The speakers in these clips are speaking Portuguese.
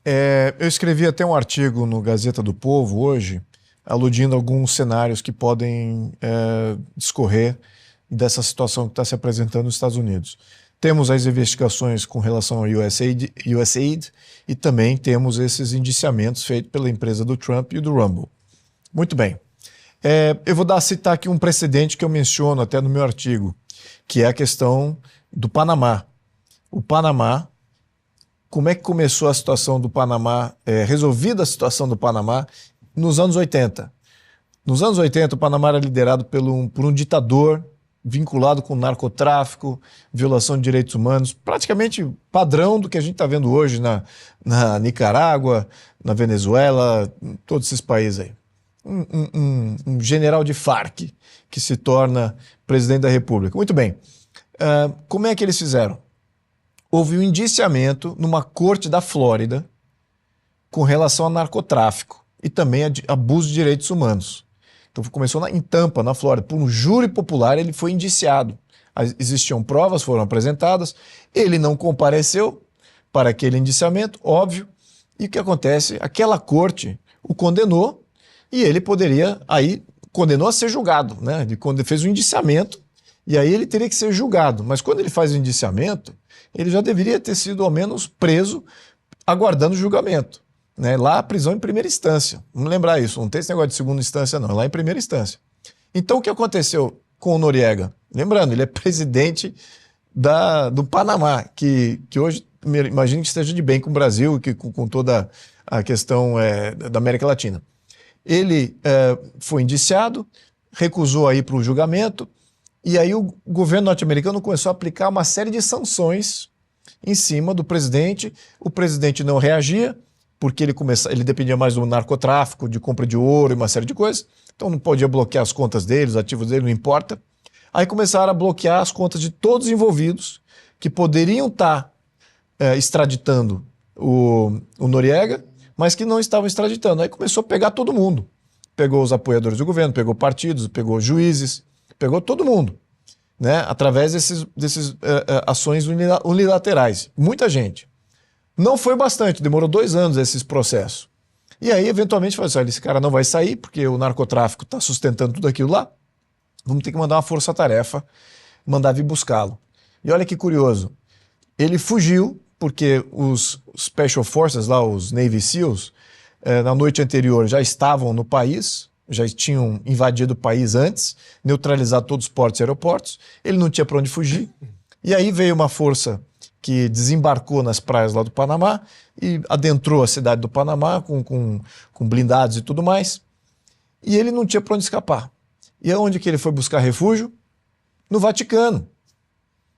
Eu escrevi até um artigo no Gazeta do Povo hoje, aludindo a alguns cenários que podem discorrer dessa situação que está se apresentando nos Estados Unidos. Temos as investigações com relação ao USAID e também temos esses indiciamentos feitos pela empresa do Trump e do Rumble. Muito bem. Eu vou citar aqui um precedente que eu menciono até no meu artigo, que é a questão do Panamá. O Panamá, como é que começou a situação do Panamá, resolvida a situação do Panamá nos anos 80. Nos anos 80, o Panamá era liderado por um ditador vinculado com narcotráfico, violação de direitos humanos, praticamente padrão do que a gente está vendo hoje na Nicarágua, na Venezuela, em todos esses países aí. Um general de Farc que se torna presidente da República. Muito bem. Como é que eles fizeram? Houve um indiciamento numa corte da Flórida com relação a narcotráfico e também a abuso de direitos humanos. Então começou em Tampa, na Flórida, por um júri popular. Ele foi indiciado. Existiam provas, foram apresentadas, ele não compareceu para aquele indiciamento, óbvio, e o que acontece? Aquela corte o condenou e ele condenou a ser julgado, né? Ele fez um indiciamento e aí ele teria que ser julgado, mas quando ele faz o indiciamento, ele já deveria ter sido ao menos preso, aguardando o julgamento. Né? Lá a prisão em primeira instância. Vamos lembrar isso, não tem esse negócio de segunda instância não, é lá em primeira instância. Então o que aconteceu com o Noriega? Lembrando, ele é presidente do Panamá, que hoje imagino que esteja de bem com o Brasil, com toda a questão da América Latina. Ele foi indiciado, recusou a ir para o julgamento, e aí o governo norte-americano começou a aplicar uma série de sanções em cima do presidente. O presidente não reagia, porque ele dependia mais do narcotráfico, de compra de ouro e uma série de coisas. Então não podia bloquear as contas dele, os ativos dele, não importa. Aí começaram a bloquear as contas de todos os envolvidos que poderiam estar extraditando o Noriega, mas que não estavam extraditando. Aí começou a pegar todo mundo. Pegou os apoiadores do governo, pegou partidos, pegou juízes, pegou todo mundo, né? Através desses ações unilaterais. Muita gente. Não foi bastante, demorou 2 anos esses processos. E aí, eventualmente, falou assim: olha, esse cara não vai sair, porque o narcotráfico está sustentando tudo aquilo lá. Vamos ter que mandar uma força-tarefa, mandar vir buscá-lo. E olha que curioso, ele fugiu, porque os Special Forces, lá, os Navy SEALs, na noite anterior já estavam no país, já tinham invadido o país antes, neutralizado todos os portos e aeroportos, ele não tinha para onde fugir, e aí veio uma força que desembarcou nas praias lá do Panamá e adentrou a cidade do Panamá com blindados e tudo mais, e ele não tinha para onde escapar. E aonde que ele foi buscar refúgio? No Vaticano.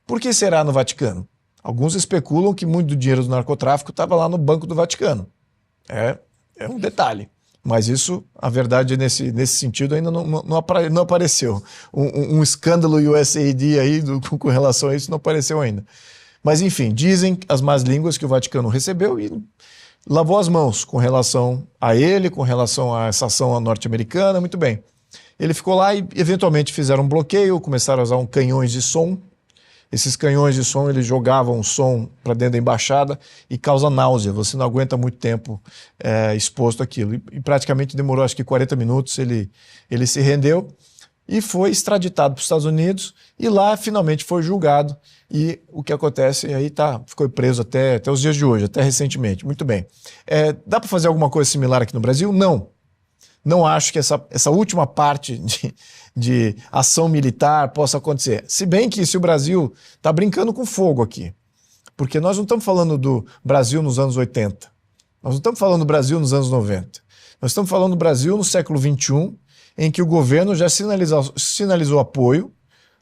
Por que será no Vaticano? Alguns especulam que muito do dinheiro do narcotráfico estava lá no Banco do Vaticano. É um detalhe. Mas isso, a verdade, nesse sentido, ainda não apareceu. Um escândalo USAID aí com relação a isso não apareceu ainda. Mas, enfim, dizem as más línguas que o Vaticano recebeu e lavou as mãos com relação a ele, com relação a essa ação norte-americana. Muito bem. Ele ficou lá e, eventualmente, fizeram um bloqueio, começaram a usar canhões de som. Esses canhões de som, eles jogavam o som para dentro da embaixada e causa náusea. Você não aguenta muito tempo exposto àquilo. E praticamente demorou, acho que 40 minutos, ele se rendeu e foi extraditado para os Estados Unidos e lá finalmente foi julgado. E o que acontece aí ficou preso até os dias de hoje, até recentemente. Muito bem. Dá para fazer alguma coisa similar aqui no Brasil? Não. Não acho que essa última parte de ação militar possa acontecer. Se bem que se o Brasil está brincando com fogo aqui, porque nós não estamos falando do Brasil nos anos 80, nós não estamos falando do Brasil nos anos 90, nós estamos falando do Brasil no século XXI, em que o governo já sinalizou apoio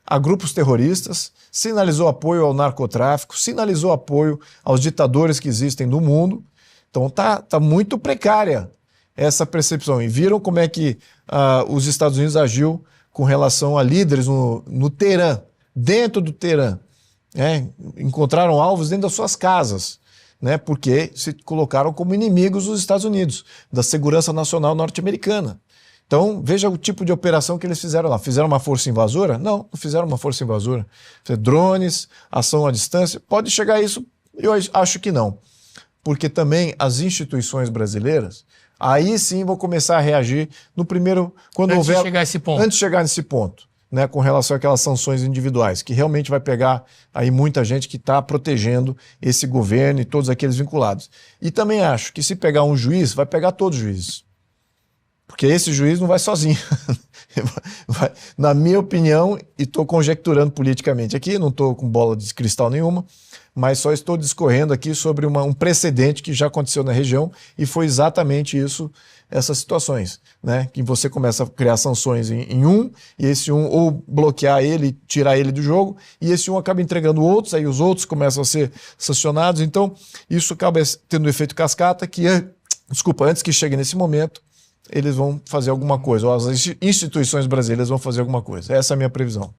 a grupos terroristas, sinalizou apoio ao narcotráfico, sinalizou apoio aos ditadores que existem no mundo. Então tá muito precária essa percepção. E viram como é que os Estados Unidos agiu com relação a líderes no Teherã, dentro do Teherã. Encontraram alvos dentro das suas casas, né, porque se colocaram como inimigos dos Estados Unidos, da segurança nacional norte-americana. Então, veja o tipo de operação que eles fizeram lá. Fizeram uma força invasora? Não fizeram uma força invasora. Drones, ação à distância, pode chegar a isso? Eu acho que não. porque também as instituições brasileiras, aí sim vão começar a reagir no primeiro, quando Antes de houver, chegar a esse ponto. antes de chegar nesse ponto, né, com relação àquelas sanções individuais, que realmente vai pegar aí muita gente que está protegendo esse governo e todos aqueles vinculados. E também acho que se pegar um juiz, vai pegar todos os juízes. Porque esse juiz não vai sozinho. Na minha opinião, e estou conjecturando politicamente aqui, não estou com bola de cristal nenhuma, mas só estou discorrendo aqui sobre um precedente que já aconteceu na região e foi exatamente isso, essas situações, né? Que você começa a criar sanções em um, e esse um ou bloquear ele, tirar ele do jogo, e esse um acaba entregando outros, aí os outros começam a ser sancionados, então isso acaba tendo um efeito cascata que, antes que chegue nesse momento, eles vão fazer alguma coisa, ou as instituições brasileiras vão fazer alguma coisa. Essa é a minha previsão.